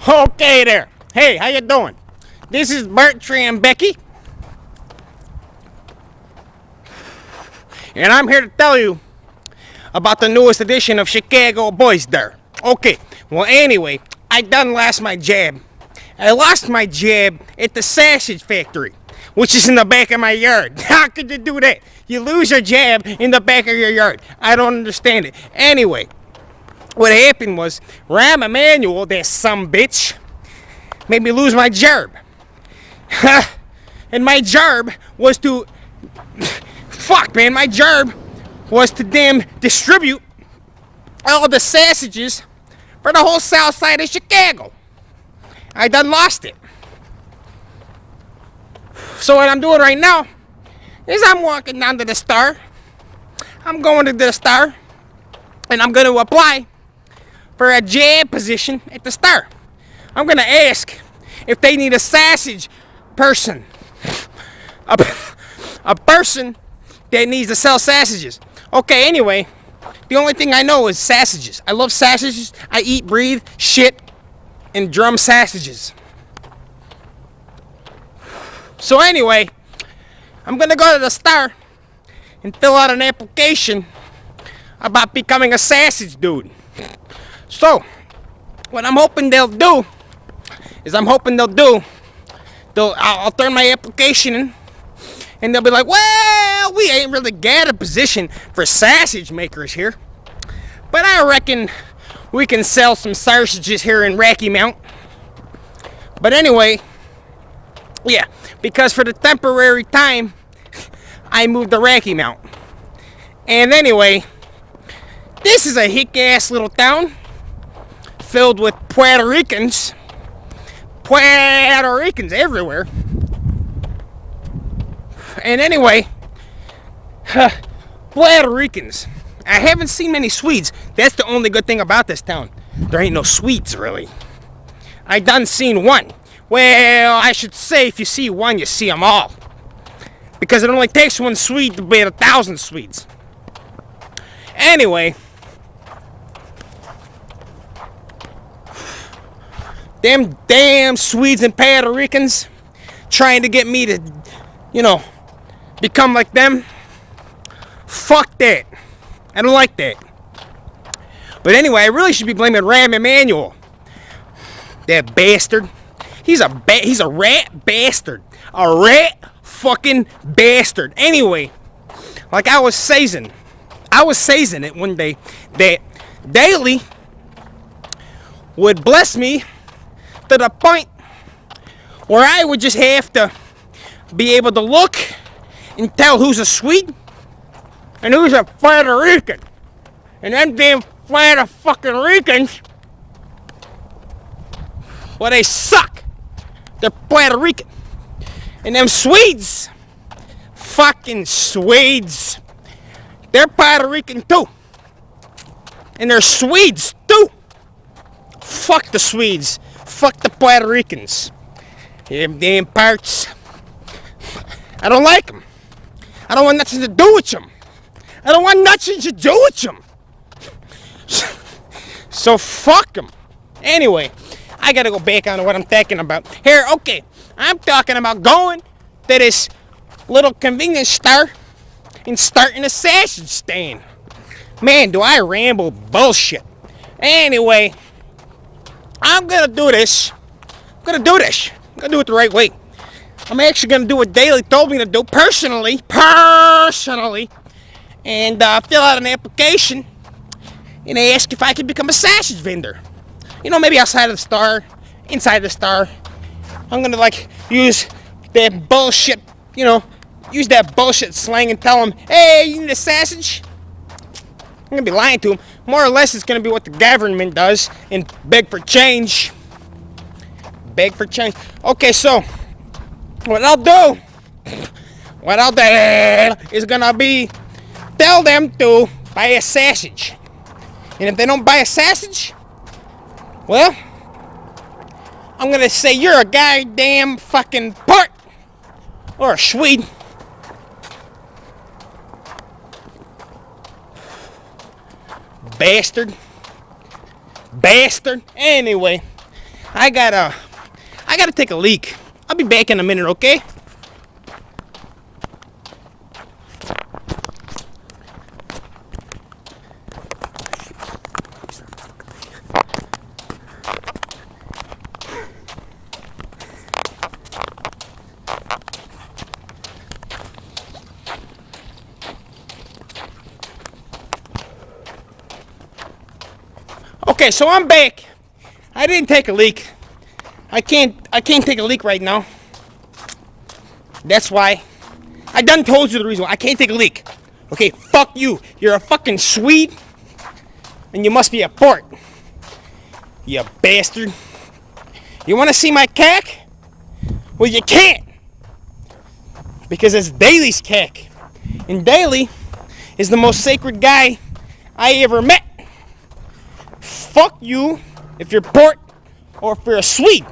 Okay there. Hey, how you doing? This is Bertrand Becky. And I'm here to tell you about the newest edition of Chicago Boys there. Okay, well anyway, I done lost my jab. I lost my jab at the sausage factory, which is in the back of my yard. How could you do that? You lose your jab in the back of your yard. I don't understand it. Anyway, what happened was Rahm Emanuel, that sumbitch, made me lose my gerb. And my gerb was to... Fuck, man, my gerb was to damn distribute all the sausages for the whole south side of Chicago. I done lost it. So what I'm doing right now is I'm walking down to the Star. I'm going to the Star, and I'm going to apply for a JAHBS position at the Star. I'm going to ask if they need a sausage person. A person that needs to sell sausages. Okay, anyway, the only thing I know is sausages. I love sausages. I eat, breathe, shit, and drum sausages. So anyway, I'm going to go to the Star and fill out an application about becoming a sausage dude. So, what I'm hoping they'll do is I'll turn my application in, and they'll be like, well, we ain't really got a position for sausage makers here, but I reckon we can sell some sausages here in Rocky Mount. But anyway, yeah, because for the temporary time, I moved to Rocky Mount. And anyway, this is a hick-ass little town filled with Puerto Ricans. Puerto Ricans everywhere. And anyway, Puerto Ricans. I haven't seen many Swedes. That's the only good thing about this town. There ain't no Swedes, really. I done seen one. Well, I should say if you see one, you see them all. Because it only takes one Swede to beat 1,000 Swedes. Anyway, them damn Swedes and Puerto Ricans trying to get me to, become like them. Fuck that. I don't like that. But anyway, I really should be blaming Rahm Emanuel. That bastard. He's a rat bastard. A rat fucking bastard. Anyway, like I was saying it one day that Daly would bless me to the point where I would just have to be able to look and tell who's a Swede and who's a Puerto Rican. And them damn Puerto fucking Ricans, well, they suck. They're Puerto Rican. And them Swedes, fucking Swedes, they're Puerto Rican too. And they're Swedes too. Fuck the Swedes. Fuck the Puerto Ricans. Them damn parts. I don't like them. I don't want nothing to do with them. I don't want nothing to do with them. So fuck them. Anyway, I gotta go back on what I'm talking about. Here, okay, I'm talking about going to this little convenience store and starting a sausage stand. Man, do I ramble bullshit. Anyway, I'm gonna do this. I'm gonna do it the right way. I'm actually gonna do what Daly told me to do personally, and fill out an application and ask if I can become a sausage vendor. Maybe outside of the Star, inside the Star. I'm gonna use that bullshit, use that bullshit slang and tell them, hey, you need a sausage? I'm gonna be lying to them. More or less, it's gonna be what the government does and beg for change. Beg for change. Okay, so what I'll do is gonna be tell them to buy a sausage. And if they don't buy a sausage, well, I'm gonna say you're a goddamn fucking part or a Swede. Bastard. Anyway, I gotta take a leak. I'll be back in a minute, okay? Okay, so I'm back. I didn't take a leak. I can't take a leak right now. That's why. I done told you the reason why I can't take a leak. Okay, fuck you. You're a fucking Swede, and you must be a port. You bastard. You want to see my cack? Well, you can't. Because it's Daly's cack. And Daly is the most sacred guy I ever met. Fuck you if you're port or if you're a Swede.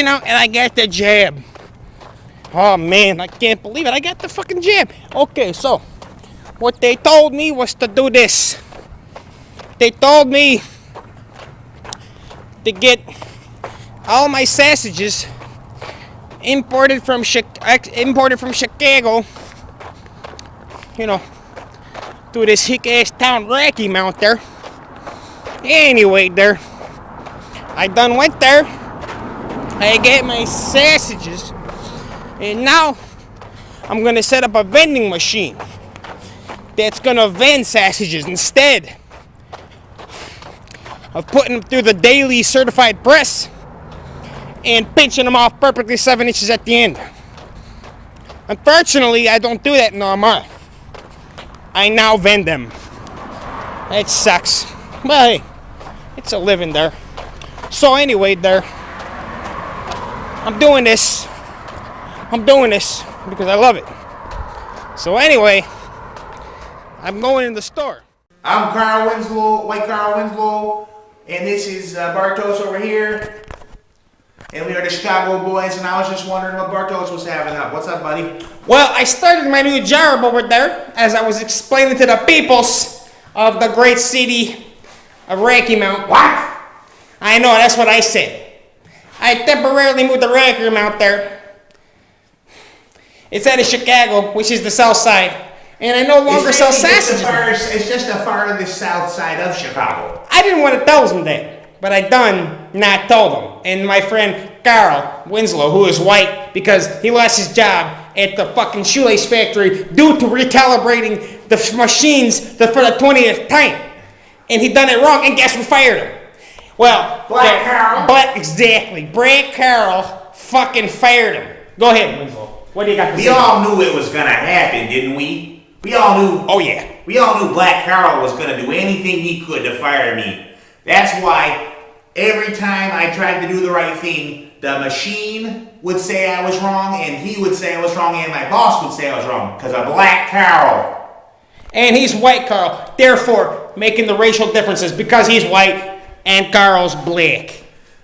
Out and I got the jab. Oh man, I can't believe it. I got the fucking jab. Okay, so what they told me was to do this. They told me to get all my sausages imported from Chicago. You know, to this hick ass town Rocky Mount there. Anyway, there. I done went there. I get my sausages, and now I'm gonna set up a vending machine that's gonna vend sausages instead of putting them through the daily certified press and pinching them off perfectly 7 inches at the end. Unfortunately, I don't do that no more. I now vend them. It sucks, but hey, it's a living there. So anyway, there. I'm doing this because I love it. So anyway, I'm going in the store. I'm Carl Winslow, White Carl Winslow, and this is Bartos over here. And we are the Chicago boys, and I was just wondering what Bartos was having up. What's up, buddy? Well, I started my new job over there, as I was explaining to the peoples of the great city of Rocky Mount. What? I know, that's what I said. I temporarily moved to Rocky Mount there. It's out of Chicago, which is the south side. And I no longer sell sausages. It's just the farthest south side of Chicago. I didn't want to tell them that, but I done not told them. And my friend Carl Winslow, who is white because he lost his job at the fucking shoelace factory due to recalibrating the machines for the 20th time. And he done it wrong, and guess who fired him? Well, Black Carl? But exactly. Black Carl fucking fired him. Go ahead, Winslow. What do you got to say? We all knew it was going to happen, didn't we? We all knew. Oh, yeah. We all knew Black Carl was going to do anything he could to fire me. That's why every time I tried to do the right thing, the machine would say I was wrong, and he would say I was wrong, and my boss would say I was wrong, because of Black Carl. And he's white Carl, therefore making the racial differences because he's white and Carl's black.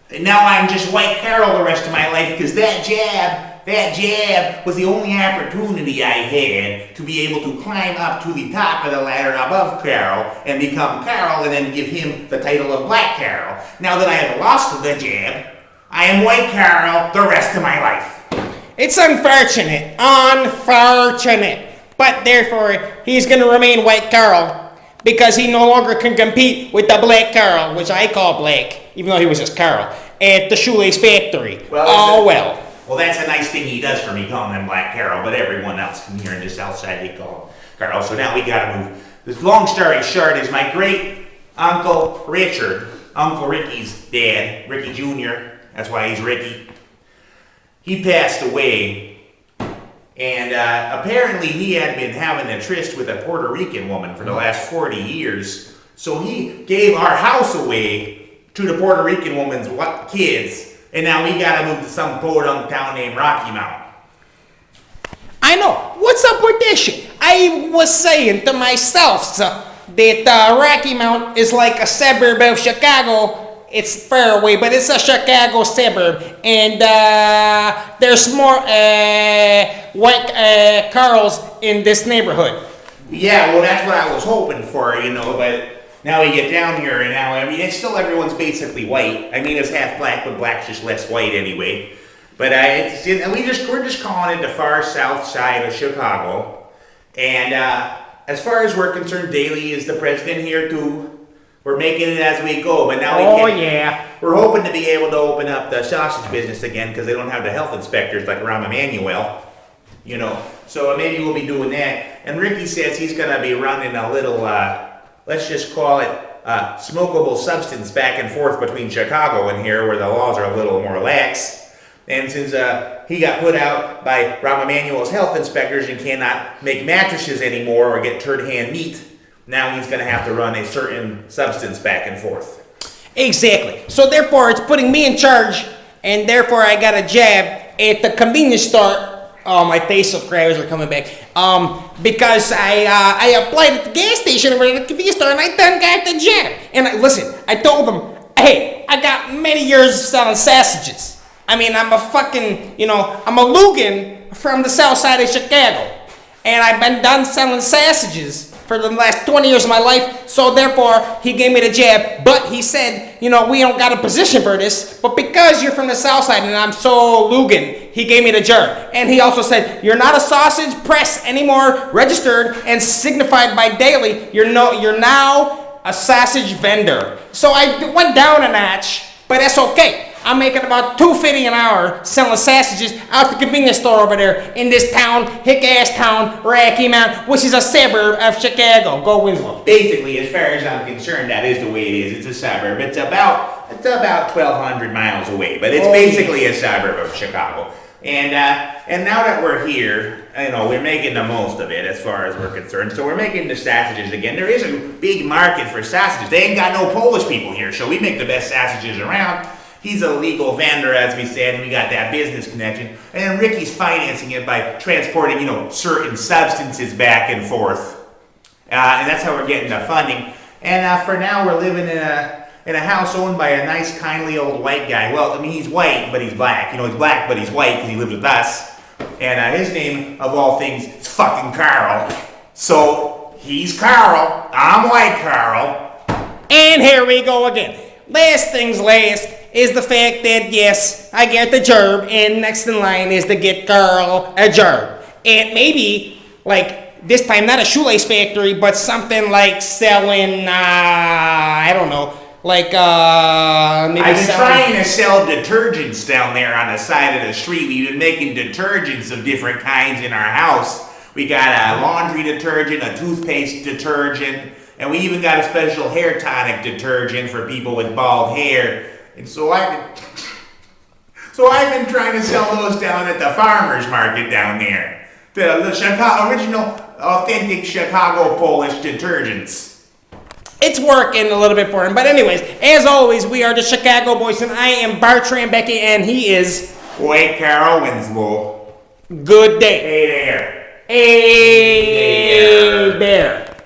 And now I'm just White Carl the rest of my life, because that jab was the only opportunity I had to be able to climb up to the top of the ladder above Carl and become Carl and then give him the title of Black Carl. Now that I have lost the jab, I am White Carl the rest of my life. It's unfortunate, but therefore he's going to remain White Carl because he no longer can compete with the Black Carl, which I call black, even though he was just Carl, at the shoelace factory. Well, that's a nice thing he does for me, calling him Black Carl, but everyone else in here in the south side, they call him Carl. So now we gotta move. This long story short is my great uncle Richard, Uncle Ricky's dad, Ricky Jr., that's why he's Ricky. He passed away, and apparently he had been having a tryst with a Puerto Rican woman for the last 40 years. So he gave our house away to the Puerto Rican woman's kids, and now we gotta move to some podunk town named Rocky Mount. I know. What's up with this shit? I was saying to myself, that Rocky Mount is like a suburb of Chicago it's far away, but it's a Chicago suburb, and there's more white Carls in this neighborhood. Yeah, well, that's what I was hoping for, but now we get down here, and now, it's still everyone's basically white. I mean, it's half black, but black's just less white anyway. But we're just calling it the far south side of Chicago. And as far as we're concerned, Daley is the president here too. We're making it as we go, but now we're hoping to be able to open up the sausage business again because they don't have the health inspectors like Rahm Emanuel. So maybe we'll be doing that. And Ricky says he's going to be running a little, let's just call it smokable substance back and forth between Chicago and here where the laws are a little more lax. And since he got put out by Rahm Emanuel's health inspectors and cannot make mattresses anymore or get third hand meat, now he's going to have to run a certain substance back and forth. Exactly. So therefore, it's putting me in charge, and therefore I got a jab at the convenience store. Oh, my facial crabs are coming back. Because I applied at the gas station over at the convenience store, and I done got the jab. And listen, I told them, hey, I got many years of selling sausages. I mean, I'm a fucking, I'm a Lugan from the south side of Chicago. And I've been done selling sausages for the last 20 years of my life. So therefore, he gave me the jab. But he said, we don't got a position for this. But because you're from the south side and I'm so Lugan, he gave me the jab. And he also said, you're not a sausage press anymore, registered and signified by Daley. You're now a sausage vendor. So I went down a notch, but that's okay. I'm making about $2.50 an hour selling sausages out the convenience store over there in this town, hick-ass town, Rocky Mount, which is a suburb of Chicago. Go Winslow. Basically, as far as I'm concerned, that is the way it is. It's a suburb. It's about 1,200 miles away, but it's basically a suburb of Chicago. And now that we're here, we're making the most of it as far as we're concerned. So we're making the sausages again. There is a big market for sausages. They ain't got no Polish people here, so we make the best sausages around. He's a legal vendor, as we said, and we got that business connection. And then Ricky's financing it by transporting, certain substances back and forth. And that's how we're getting the funding. And for now, we're living in a house owned by a nice, kindly old white guy. Well, I mean, he's white, but he's black. He's black, but he's white because he lives with us. And his name, of all things, is fucking Carl. So he's Carl. I'm White Carl. And here we go again. Last things last is the fact that, yes, I get the gerb, and next in line is to get Carl a gerb. And maybe, this time not a shoelace factory, but something like selling, I don't know, maybe I've been trying to sell detergents down there on the side of the street. We've been making detergents of different kinds in our house. We got a laundry detergent, a toothpaste detergent, and we even got a special hair tonic detergent for people with bald hair. And so I've been trying to sell those down at the farmer's market down there. The Chicago, original, authentic Chicago Polish detergents. It's working a little bit for him. But anyways, as always, we are the Chicago Boys, and I am Bartram Becky, and he is... White Carl Winslow. Good day. Hey there. Hey there.